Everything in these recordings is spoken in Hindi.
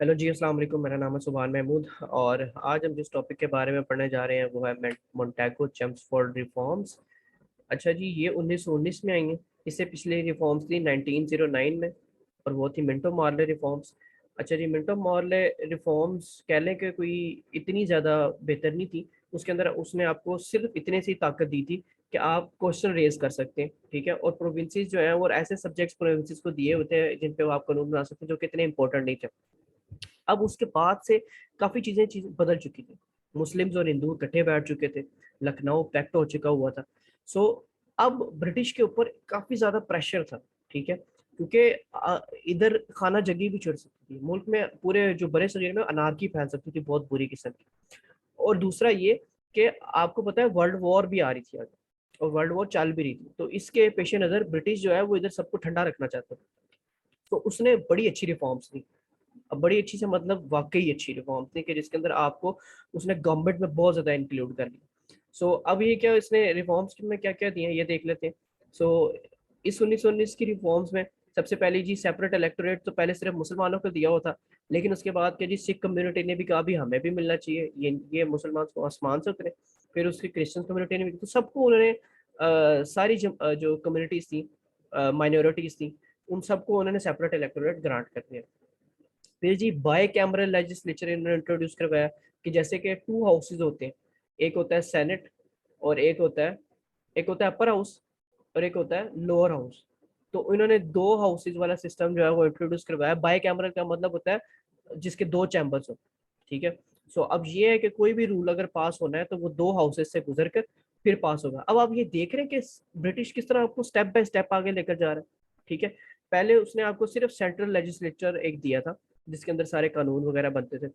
हेलो जी, अस्सलाम वालेकुम। मेरा नाम है सुभान महमूद और आज हम जिस टॉपिक के बारे में पढ़ने जा रहे हैं वो है मोंटेगो चेम्सफोर्ड रिफॉर्म्स। अच्छा जी, ये 1919 में आई हैं। इससे पिछले रिफॉर्म्स थी 1909 में और वो थी मिंटो मार्ले रिफॉर्म्स। अच्छा जी, मिंटो मार्ले रिफॉर्म्स कह लें कि कोई इतनी ज़्यादा बेहतर नहीं थी। उसके अंदर उसने आपको सिर्फ इतने सी ताकत दी थी कि आप क्वेश्चन रेज कर सकते हैं, ठीक है। और प्रोविंसेस जो है वो ऐसे सब्जेक्ट्स प्रोविंसेस को दिए होते हैं जिन पे वो आप कानून बना सकते हैं, जो कि इतने इंपॉर्टेंट नहीं थे। अब उसके बाद से काफ़ी चीज़ें बदल चुकी थी। मुस्लिम्स और हिंदू इकट्ठे बैठ चुके थे। लखनऊ पैक्ट हो चुका हुआ था। सो अब ब्रिटिश के ऊपर काफ़ी ज़्यादा प्रेशर था, ठीक है। क्योंकि इधर खाना जंगी भी छिड़ सकती थी मुल्क में, पूरे जो बड़े शरीर में अनारकी फैल सकती थी बहुत बुरी किस्म की। और दूसरा ये कि आपको पता है वर्ल्ड वॉर भी आ रही थी आगे, और वर्ल्ड वॉर चल भी रही थी। तो इसके पेश नज़र ब्रिटिश जो है वो इधर सबको ठंडा रखना चाहता था। तो उसने बड़ी अच्छी रिफॉर्म्स दी। अब बड़ी अच्छी से मतलब वाकई अच्छी रिफॉर्म थी कि जिसके अंदर आपको उसने गवर्नमेंट में बहुत ज़्यादा इंक्लूड कर लिया। सो अब ये क्या इसने रिफॉर्म्स में क्या क्या दिए हैं ये देख लेते हैं। सो इस 1919 की रिफॉर्म्स में सबसे पहले जी सेपरेट इलेक्टोरेट तो पहले सिर्फ मुसलमानों को दिया हुआ था। लेकिन उसके बाद क्या जी सिख कम्युनिटी ने भी कहा भी हमें भी मिलना चाहिए, ये मुसलमान को आसमान से उतरे। फिर उसकी क्रिश्चियन कम्युनिटी ने भी, तो सबको उन्होंने सारी जो कम्युनिटीज़ थी, माइनॉरिटीज़ थी, उन सबको उन्होंने सेपरेट इलेक्टोरेट ग्रांट कर दिया। फिर जी बाय कैमरल लेजिस्लेचर इन्होंने इंट्रोड्यूस करवाया कि जैसे कि टू हाउसेज होते हैं, एक होता है सेनेट और एक होता है अपर हाउस और एक होता है लोअर हाउस। तो इन्होंने दो हाउसेज वाला सिस्टम जो है वो इंट्रोड्यूस करवाया। बाय कैमरल का मतलब होता है जिसके दो चैम्बर्स हो, ठीक है। सो अब ये है कि कोई भी रूल अगर पास होना है तो वो दो हाउसेज से गुजर कर फिर पास होगा। अब आप ये देख रहे हैं कि ब्रिटिश किस तरह आपको स्टेप बाय स्टेप आगे लेकर जा रहा है, ठीक है। पहले उसने आपको सिर्फ सेंट्रल लेजिस्लेचर एक दिया था जिसके अंदर सारे कानून वगैरह बनते थे।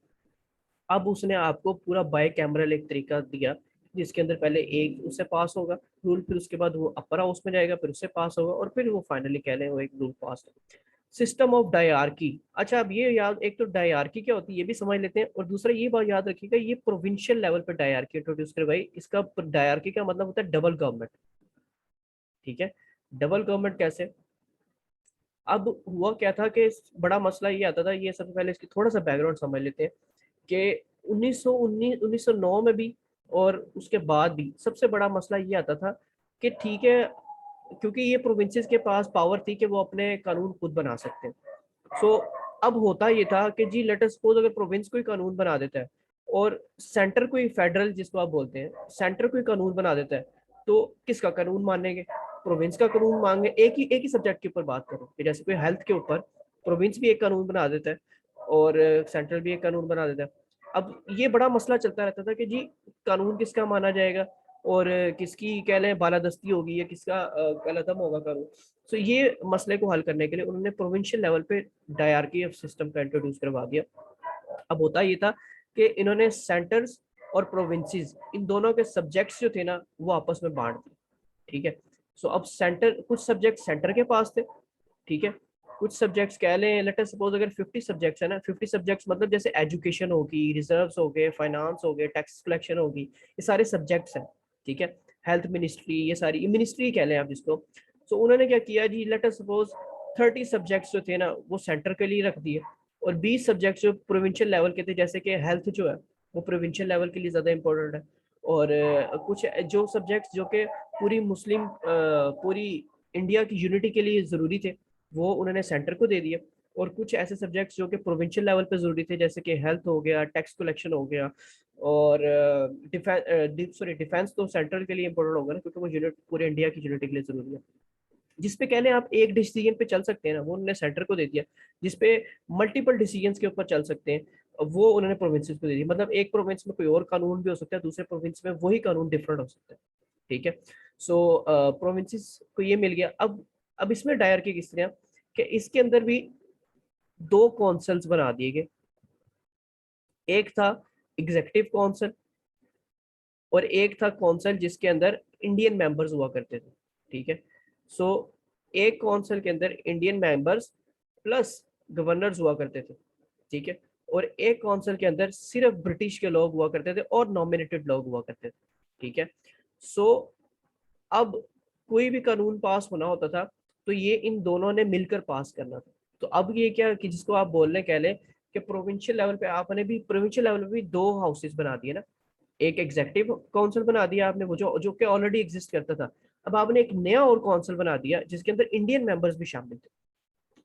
अब उसने आपको पूरा बाय कैमरल एक तरीका दिया जिसके अंदर पहले एक उससे पास होगा रूल, फिर उसके बाद वो अपर हाउस में जाएगा, फिर उससे पास होगा और फिर वो फाइनली कह लें वो एक रूल पास है। System of dyarchy. अच्छा, अब ये याद, एक तो डायरकी क्या होती है ये भी समझ लेते हैं, और दूसरा ये बात याद रखिएगा ये प्रोविंशियल लेवल पर डायरकी इंट्रोड्यूस करवाई। इसका डायरकी का मतलब होता है डबल गवर्नमेंट, ठीक है। डबल गवर्नमेंट कैसे? अब हुआ क्या था कि बड़ा मसला ये आता था, ये सबसे पहले इसकी थोड़ा सा बैकग्राउंड समझ लेते हैं कि 1919 1909 में भी और उसके बाद भी सबसे बड़ा मसला ये आता था कि ठीक है, क्योंकि ये प्रोविंसेस के पास पावर थी कि वो अपने कानून खुद बना सकते हैं। सो अब होता ये था कि जी लेट अस सपोज अगर प्रोविंस कोई कानून बना देता है और सेंटर कोई फेडरल जिसको आप बोलते हैं सेंटर कोई कानून बना देता है, तो किसका कानून मानेंगे? प्रोविंस का कानून मांगे। एक ही सब्जेक्ट के ऊपर बात करो कि जैसे कोई हेल्थ के ऊपर प्रोविंस भी एक कानून बना देता है और सेंट्रल भी एक कानून बना देता है। अब ये बड़ा मसला चलता रहता था कि जी कानून किसका माना जाएगा और किसकी कह लें बालादस्ती होगी या किसका कलअदम होगा कानून। तो ये मसले को हल करने के लिए उन्होंने प्रोविंशियल लेवल पे डायरकी ऑफ सिस्टम का इंट्रोड्यूस करवा दिया। अब होता ये था कि इन्होंने सेंटर्स और प्रोविंसेस इन दोनों के सब्जेक्ट्स जो थे ना वो आपस में बांट दिए, ठीक है। सो अब सेंटर, कुछ सब्जेक्ट सेंटर के पास थे, ठीक है। कुछ सब्जेक्ट्स कह लें लेट अस सपोज अगर 50 सब्जेक्ट्स है ना, 50 सब्जेक्ट्स मतलब जैसे एजुकेशन होगी, रिजर्व्स हो गए, फाइनेंस हो गए, टैक्स कलेक्शन होगी, ये सारे सब्जेक्ट्स हैं, ठीक है। हेल्थ मिनिस्ट्री, ये सारी मिनिस्ट्री कह लें आप जिसको। सो उन्होंने क्या किया जी लेट अस सपोज 30 सब्जेक्ट्स जो थे ना वो सेंटर के लिए रख दिए और 20 सब्जेक्ट्स जो प्रोविंशियल लेवल के थे, जैसे कि हेल्थ जो है वो प्रोविंशियल लेवल के लिए ज़्यादा इंपॉर्टेंट है। और कुछ जो सब्जेक्ट्स जो कि पूरी इंडिया की यूनिटी के लिए ज़रूरी थे वो उन्होंने सेंटर को दे दिया। और कुछ ऐसे सब्जेक्ट्स जो कि प्रोविंशियल लेवल पे ज़रूरी थे जैसे कि हेल्थ हो गया, टैक्स कलेक्शन हो गया और डिफेंस तो सेंट्रल के लिए इंपॉर्टेंट होगा ना, क्योंकि वो यूनिट पूरे इंडिया की यूनिटी के लिए ज़रूरी है। जिसपे कह लें आप एक डिसीजन पे चल सकते हैं ना वो उन्होंने सेंटर को दे दिया। जिसपे मल्टीपल डिसीजन के ऊपर चल सकते हैं वो उन्होंने प्रोविंसेस को दे दिया। मतलब एक प्रोविंस में कोई और कानून भी हो सकता है, दूसरे प्रोविंस में वही कानून डिफरेंट हो सकता है, ठीक है। सो प्रोविंसेस को ये मिल गया। अब इसमें डायरकी किस तरह कि इसके अंदर भी दो कौंसल्स बना दिए गए। एक था एग्जीक्यूटिव काउंसिल और एक था कौंसल जिसके अंदर इंडियन मेंबर्स हुआ करते थे, ठीक है। सो एक कौंसल के अंदर इंडियन मेंबर्स प्लस गवर्नर्स हुआ करते थे, ठीक है। और एक कौंसल के अंदर सिर्फ ब्रिटिश के लोग हुआ करते थे और नॉमिनेटेड लोग हुआ करते थे, ठीक है। सो अब कोई भी कानून पास होना होता था तो ये इन दोनों ने मिलकर पास करना था। तो अब ये क्या कि जिसको आप बोल रहे कह लें कि कि प्रोविंशियल लेवल पे आपने भी प्रोविंशियल लेवल पे भी दो हाउसेस बना दिए ना, एक एग्जीक्यूटिव काउंसिल बना दिया आपने, वो जो जो कि ऑलरेडी एग्जिस्ट करता था, अब आपने एक नया और काउंसिल बना दिया जिसके अंदर इंडियन मेंबर्स भी शामिल थे।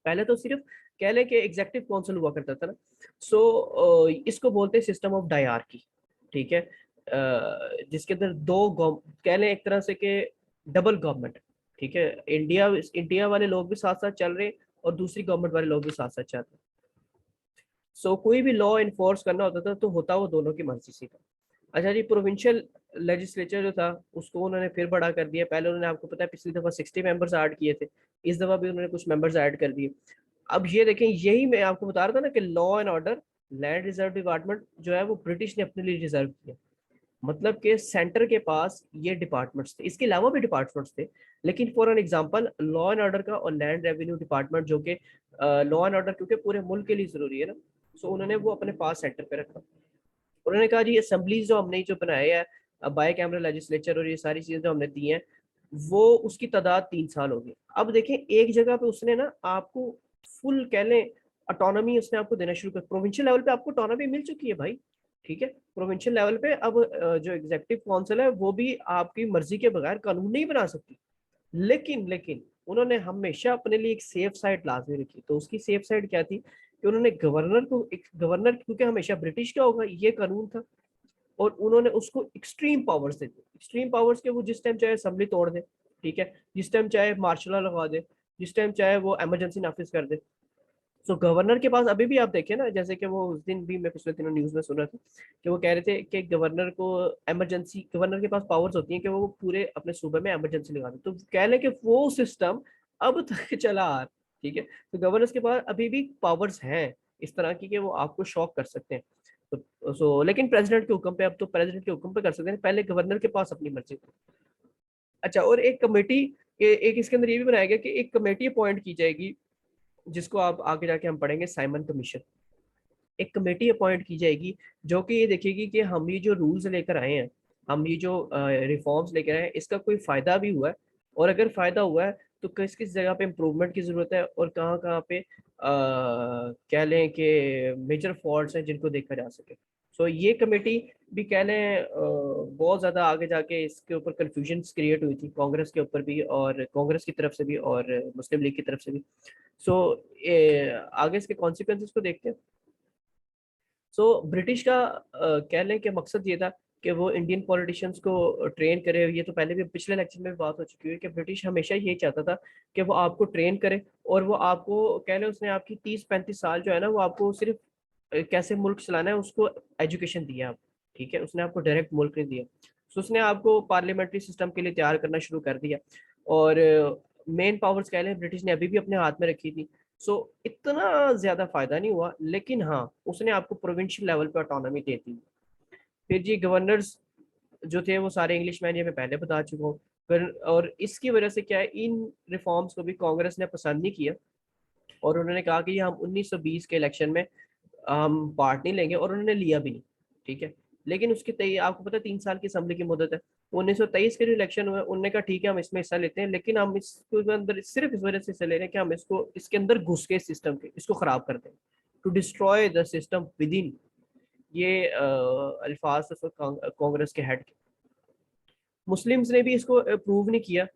पहले तो सिर्फ कह लें कि एग्जीक्यूटिव काउंसिल हुआ करता था ना। सो इसको बोलते हैं सिस्टम ऑफ डायरार्की, ठीक है। जिसके अंदर कह लें एक तरह से कि डबल गवर्नमेंट, ठीक है। इंडिया वाले लोग भी साथ साथ चल रहे हैं और दूसरी गवर्नमेंट वाले लोग भी साथ साथ चल रहे हैं। सो कोई भी लॉ इन्फोर्स करना होता था तो होता वो दोनों की मर्जी से था। अच्छा जी, प्रोविंशियल लेजिस्लेचर जो था उसको उन्होंने फिर बड़ा कर दिया। पहले उन्होंने, आपको पता है, पिछली दफा 60 मेंबर्स ऐड किए थे, इस दफा भी उन्होंने कुछ मेंबर्स ऐड कर दिए। अब ये देखें, यही मैं आपको बता रहा था ना कि law and order, land reserve department जो है वो ब्रिटिश ने अपने लिए रिजर्व किया। मतलब कि सेंटर के पास ये डिपार्टमेंट्स थे, इसके अलावा भी डिपार्टमेंट्स थे, लेकिन for an example law and order का और लैंड रेवेन्यू डिपार्टमेंट, जो कि लॉ एंड ऑर्डर क्योंकि पूरे मुल्क के लिए जरूरी है ना, सो उन्होंने वो अपने पास सेंटर पे रखा। उन्होंने कहा जी, असेंबलीज जो हमने जो बनाए हैं, बाय कैमरा लेजिस्लेचर और ये सारी चीजें जो हमने दी हैं, वो उसकी तादाद 3 साल होगी। अब देखें, एक जगह पे उसने ना आपको फुल कह लें ऑटोनॉमी उसने आपको देना शुरू कर। प्रोविंशियल लेवल पे आपको ऑटोनॉमी मिल चुकी है भाई, ठीक है। प्रोविंशियल लेवल पे अब जो एग्जीक्यूटिव काउंसिल है वो भी आपकी मर्जी के बगैर कानून नहीं बना सकती। लेकिन उन्होंने हमेशा अपने लिए एक सेफ साइड लाजमी रखी। तो उसकी सेफ साइड क्या थी कि उन्होंने गवर्नर को, एक गवर्नर क्योंकि हमेशा ब्रिटिश का होगा ये कानून था, और उन्होंने उसको एक्सट्रीम पावर्स दे दी। एक्सट्रीम पावर्स के वो जिस टाइम चाहे असेंबली तोड़ दे, ठीक है, जिस टाइम चाहे मार्शल लॉ लगा दे, जिस टाइम चाहे वो इमरजेंसी नाफिज कर दे। सो गवर्नर के पास अभी भी आप देखें ना, जैसे कि वो उस दिन भी मैं पिछले दिनों न्यूज में सुन रहा था कि वो कह रहे थे कि गवर्नर को इमरजेंसी, गवर्नर के पास पावर्स होती हैं कि वो पूरे अपने सूबे में इमरजेंसी लगा दे। तो कह लें कि वो सिस्टम अब तक चला आ रहा है, ठीक है। तो गवर्नर्स के पास अभी भी पावर्स हैं इस तरह की कि वो आपको शॉक कर सकते हैं। तो लेकिन प्रेसिडेंट के हुक्म पे, अब तो प्रेसिडेंट के हुक्म पे कर सकते हैं, पहले गवर्नर के पास अपनी मर्जी थी। अच्छा, और एक कमेटी, एक इसके अंदर ये भी बनाया गया कि एक कमेटी अपॉइंट की जाएगी, जिसको आप आगे जाके हम पढ़ेंगे साइमन कमीशन। एक कमेटी अपॉइंट की जाएगी जो कि ये देखेगी कि हम ये जो रूल्स लेकर आए हैं, हम ये जो रिफॉर्म्स लेकर आए हैं, इसका कोई फायदा भी हुआ है, और अगर फायदा हुआ है तो किस किस जगह पे इम्प्रूवमेंट की जरूरत है, और कहाँ कहाँ पे कह लें कि मेजर फॉल्ट्स हैं जिनको देखा जा सके। सो ये कमेटी भी कह लें बहुत ज़्यादा आगे जाके इसके ऊपर कन्फ्यूजन क्रिएट हुई थी कांग्रेस के ऊपर भी, और कांग्रेस की तरफ से भी, और मुस्लिम लीग की तरफ से भी। सो आगे इसके कॉन्सिक्वेंसेस को देखते हैं। ब्रिटिश का कह लें कि मकसद ये था कि वो इंडियन पॉलिटिशियंस को ट्रेन करे। ये तो पहले भी पिछले लेक्चर में बात हो चुकी है कि ब्रिटिश हमेशा यही चाहता था कि वो आपको ट्रेन करे, और वो आपको कह लें उसने आपकी 30-35 साल जो है ना, वो आपको सिर्फ कैसे मुल्क चलाना है उसको एजुकेशन दिया आप, ठीक है। उसने आपको डायरेक्ट मुल्क नहीं दिया। उसने आपको पार्लियामेंट्री सिस्टम के लिए तैयार करना शुरू कर दिया, और मेन पावर्स कह लें ब्रिटिश ने अभी भी अपने हाथ में रखी थी। इतना ज्यादा फायदा नहीं हुआ, लेकिन हाँ, उसने आपको प्रोविंशियल लेवल पे ऑटोनॉमी दे दी। फिर जी गवर्नर्स जो थे वो सारे इंग्लिश मैन, ये मैं पहले बता चुका हूँ। और इसकी वजह से क्या है, इन रिफॉर्म्स को भी कांग्रेस ने पसंद नहीं किया, और उन्होंने कहा कि हम 1920 के इलेक्शन में हम पार्ट नहीं लेंगे, और उन्होंने लिया भी नहीं, ठीक है। लेकिन उसके तय आपको पता है 3 साल की असेंबली की मुद्दत है। 1923 के जो इलेक्शन हुए, उन्होंने कहा ठीक है हम इसमें हिस्सा लेते हैं, लेकिन हम इसके अंदर सिर्फ इस वजह से हिस्सा ले रहे हैं कि हम इसको इसके अंदर घुस के सिस्टम के इसको खराब कर दें, to destroy the system within. ये अल्फाज थे कांग्रेस के हेड के। मुस्लिम्स ने भी इसको अप्रूव नहीं किया,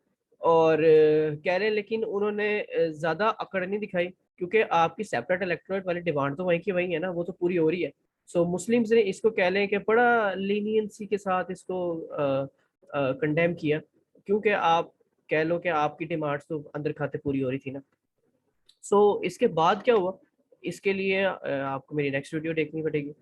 और कह रहे हैं, लेकिन उन्होंने ज्यादा अकड़ नहीं दिखाई, क्योंकि आपकी सेपरेट इलेक्टोरेट वाली डिमांड तो वहीं की वहीं है ना, वो तो पूरी हो रही है। मुस्लिम्स ने इसको कह लें कि बड़ा लीनियंसी के साथ इसको कंडेम किया, क्योंकि आप कह लो कि आपकी डिमांड्स तो अंदर खाते पूरी हो रही थी ना। इसके बाद क्या हुआ, इसके लिए आपको मेरी नेक्स्ट वीडियो देखनी पड़ेगी,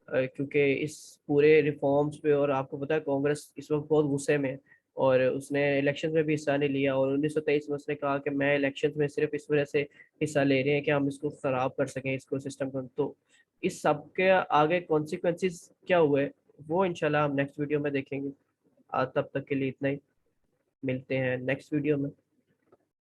क्योंकि इस पूरे रिफॉर्म्स पे, और आपको पता है कांग्रेस इस वक्त बहुत गुस्से में है, और उसने इलेक्शन में भी हिस्सा नहीं लिया, और 1923 में उसने कहा कि मैं इलेक्शन में सिर्फ इस वजह से हिस्सा ले रहे हैं कि हम इसको खराब कर सकें, इसको सिस्टम को। तो इस सब के आगे कॉन्सिक्वेंसेस क्या हुए वो इंशाल्लाह हम नेक्स्ट वीडियो में देखेंगे। तब तक के लिए इतना ही, मिलते हैं नेक्स्ट वीडियो में।